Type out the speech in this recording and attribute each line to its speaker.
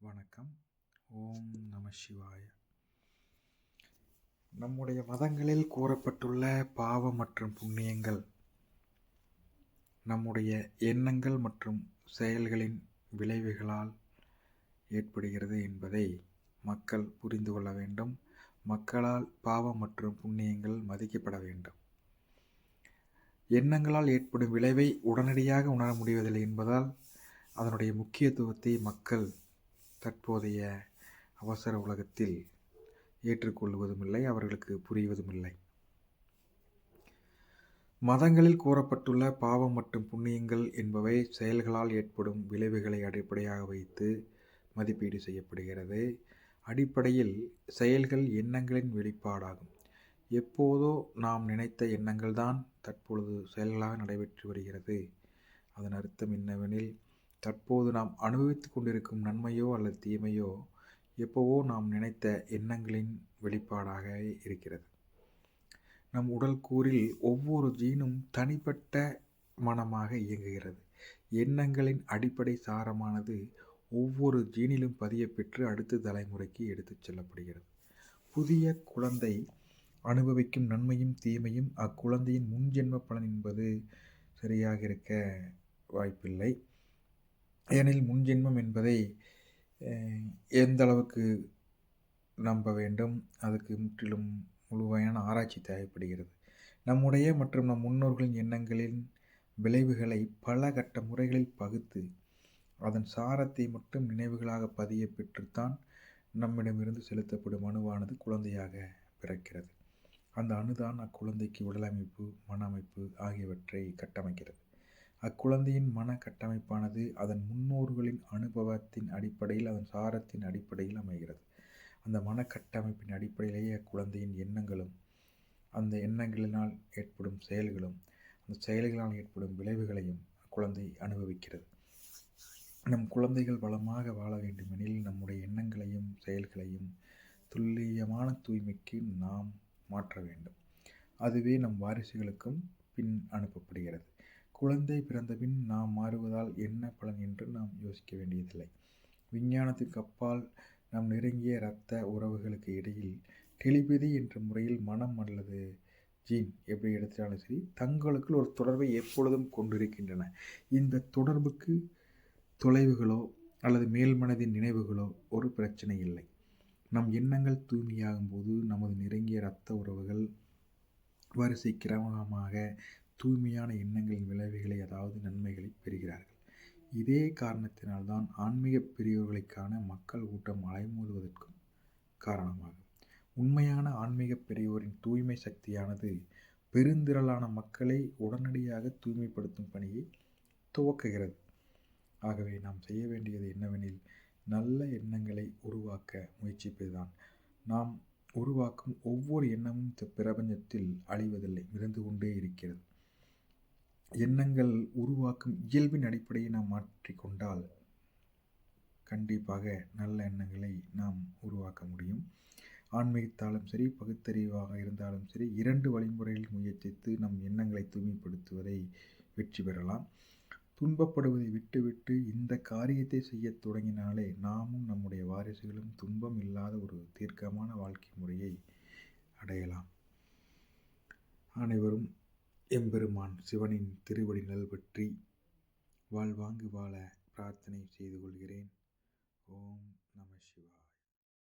Speaker 1: வணக்கம். ஓம் நம சிவாய. நம்முடைய மதங்களில் கூறப்பட்டுள்ள பாவம் மற்றும் புண்ணியங்கள் நம்முடைய எண்ணங்கள் மற்றும் செயல்களின் விளைவுகளால் ஏற்படுகிறது என்பதை மக்கள் புரிந்து கொள்ள வேண்டும். மக்களால் பாவம் மற்றும் புண்ணியங்கள் மதிக்கப்பட வேண்டும். எண்ணங்களால் ஏற்படும் விளைவை உடனடியாக உணர முடிவதில்லை என்பதால் அதனுடைய முக்கியத்துவத்தை மக்கள் தற்போதைய அவசர உலகத்தில் ஏற்றுக்கொள்வதுமில்லை, அவர்களுக்கு புரிவதுமில்லை. மதங்களில் கூறப்பட்டுள்ள பாவம் மற்றும் புண்ணியங்கள் என்பவை செயல்களால் ஏற்படும் விளைவுகளை அடிப்படையாக வைத்து மதிப்பீடு செய்யப்படுகிறது. அடிப்படையில் செயல்கள் எண்ணங்களின் வெளிப்பாடாகும். எப்போதோ நாம் நினைத்த எண்ணங்கள் தான் தற்பொழுது செயல்களாக நடைபெற்று வருகிறது. அதன் அர்த்தம் என்னவெனில், தற்போது நாம் அனுபவித்துக் கொண்டிருக்கும் நன்மையோ அல்லது தீமையோ எப்போவோ நாம் நினைத்த எண்ணங்களின் வெளிப்பாடாக இருக்கிறது. நம் உடல் கூறில் ஒவ்வொரு ஜீனும் தனிப்பட்ட மனமாக இயங்குகிறது. எண்ணங்களின் அடிப்படை சாரமானது ஒவ்வொரு ஜீனிலும் பதியப்பெற்று அடுத்த தலைமுறைக்கு எடுத்துச் செல்லப்படுகிறது. புதிய குழந்தை அனுபவிக்கும் நன்மையும் தீமையும் அக்குழந்தையின் முன்ஜென்ம பலன் என்பது சரியாக இருக்க வாய்ப்பில்லை. ஏனெனில் முன்ஜென்மம் என்பதை எந்த அளவுக்கு நம்ப வேண்டும், அதுக்கு முற்றிலும் முழுமையான ஆராய்ச்சி தேவைப்படுகிறது. நம்முடைய மற்றும் நம் முன்னோர்களின் எண்ணங்களின் விளைவுகளை பல கட்ட முறைகளில் பகுத்து அதன் சாரத்தை மட்டும் நினைவுகளாக பதிய பெற்றுத்தான் நம்மிடமிருந்து செலுத்தப்படும் அணுவானது குழந்தையாக பிறக்கிறது. அந்த அணுதான் அக்குழந்தைக்கு உடல் அமைப்பு, மன அமைப்பு ஆகியவற்றை கட்டமைக்கிறது. அக்குழந்தையின் மன கட்டமைப்பானது அதன் முன்னோர்களின் அனுபவத்தின் அடிப்படையில், அதன் சாரத்தின் அடிப்படையில் அமைகிறது. அந்த மன கட்டமைப்பின் அடிப்படையிலேயே அக்குழந்தையின் எண்ணங்களும், அந்த எண்ணங்களினால் ஏற்படும் செயல்களும், அந்த செயல்களால் ஏற்படும் விளைவுகளையும் அக்குழந்தை அனுபவிக்கிறது. நம் குழந்தைகள் வளமாக வாழ வேண்டுமெனில் நம்முடைய எண்ணங்களையும் செயல்களையும் துல்லியமான தூய்மைக்கு நாம் மாற்ற வேண்டும். அதுவே நம் வாரிசுகளுக்கும் பின் அனுப்பப்படுகிறது. குழந்தை பிறந்தபின் நாம் மாறுவதால் என்ன பலன் என்று நாம் யோசிக்க வேண்டியதில்லை. விஞ்ஞானத்திற்கு அப்பால் நம் நெருங்கிய இரத்த உறவுகளுக்கு இடையில் டெலிபதி என்ற முறையில் மனம் அல்லது ஜீன் எப்படி எடுத்தாலும் சரி, தங்களுக்குள் ஒரு தொடர்பை எப்பொழுதும் கொண்டிருக்கின்றன. இந்த தொடர்புக்கு தொலைவுகளோ அல்லது மேல்மனதின் நினைவுகளோ ஒரு பிரச்சனை இல்லை. நம் எண்ணங்கள் தூய்மையாகும் போது நமது நெருங்கிய இரத்த உறவுகள் வரிசை கிரமமாக தூய்மையான எண்ணங்களின் விளைவுகளை, அதாவது நன்மைகளை பெறுகிறார்கள். இதே காரணத்தினால்தான் ஆன்மீக பெரியோர்களுக்கான மக்கள் கூட்டம் அலைமோதுவதற்கும் காரணமாகும். உண்மையான ஆன்மீக பெரியோரின் தூய்மை சக்தியானது பெருந்திரளான மக்களை உடனடியாக தூய்மைப்படுத்தும் பணியை துவக்குகிறது. ஆகவே நாம் செய்ய வேண்டியது என்னவெனில், நல்ல எண்ணங்களை உருவாக்க முயற்சிப்பதுதான். நாம் உருவாக்கும் ஒவ்வொரு எண்ணமும் பிரபஞ்சத்தில் அழிவதில்லை, மிதந்து கொண்டே இருக்கிறது. எண்ணங்கள் உருவாக்கும் இயல்பின் அடிப்படையை நாம் மாற்றிக்கொண்டால் கண்டிப்பாக நல்ல எண்ணங்களை நாம் உருவாக்க முடியும். ஆன்மீகத்தாலும் சரி, பகுத்தறிவாக இருந்தாலும் சரி, 2 வழிமுறைகளில் முயற்சித்து நம் எண்ணங்களை தூய்மைப்படுத்துவதை வெற்றி பெறலாம். துன்பப்படுவதை விட்டுவிட்டு இந்த காரியத்தை செய்ய தொடங்கினாலே நாமும் நம்முடைய வாரிசுகளும் துன்பம் இல்லாத ஒரு தீர்க்கமான வாழ்க்கை முறையை அடையலாம். அனைவரும் எம்பெருமான் சிவனின் திருவடி நல்பற்றி வாழ்வாங்கு வாழ பிரார்த்தனை செய்து கொள்கிறேன்.